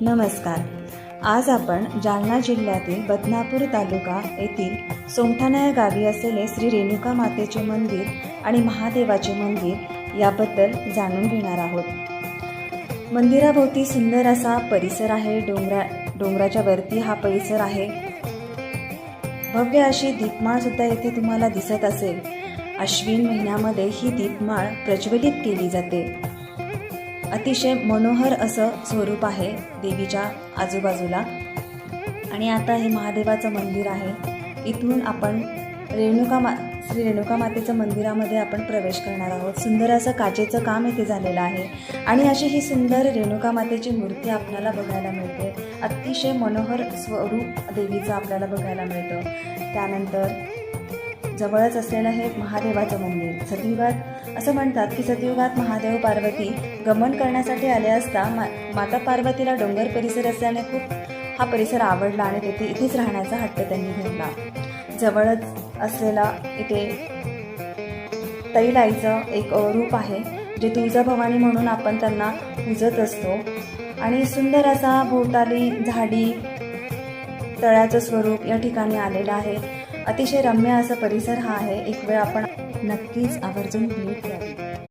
नमस्कार. आज आपण जालना जिल्ह्यातील बदनापूर तालुका येथील सोमठाणा या गावी असलेले श्री रेणुका मातेचे मंदिर आणि महादेवाचे मंदिर याबद्दल जाणून घेणार आहोत. मंदिराभोवती सुंदर असा परिसर आहे. डोंगराच्या वरती हा परिसर आहे. भव्य अशी दीपमाळ सुद्धा येथे तुम्हाला दिसत असेल. अश्विन महिन्यामध्ये ही दीपमाळ प्रज्वलित केली जाते. अतिशय मनोहर असं स्वरूप आहे देवीच्या आजूबाजूला. आणि आता हे महादेवाचं मंदिर आहे. इथून आपण श्री रेणुका मातेचं मंदिरामध्ये आपण प्रवेश करणार आहोत. सुंदर असं काचेचं काम इथे झालेलं आहे आणि अशी ही सुंदर रेणुका मातेची मूर्ती आपल्याला बघायला मिळते. अतिशय मनोहर स्वरूप देवीचं आपल्याला बघायला मिळतं. त्यानंतर जवळच असलेलं हे महादेवाचं मंदिर. सतयुगात असं म्हणतात की सतयुगात महादेव पार्वती गमन करण्यासाठी आले असता माता पार्वतीला डोंगर परिसर असल्याने खूप हा परिसर आवडला आणि इथेच राहण्याचा हट्ट त्यांनी घेतला. जवळच असलेला इथे तैलाईचं एक रूप आहे जे तुळजाभवानी म्हणून आपण त्यांना पूजत असतो. आणि सुंदर असा भोवताली झाडी तळ्याचं स्वरूप या ठिकाणी आलेलं आहे. अतिशय रम्य असा परिसर हा आहे. एक वेळ आपण नक्कीच आवर्जून भेट द्यावी.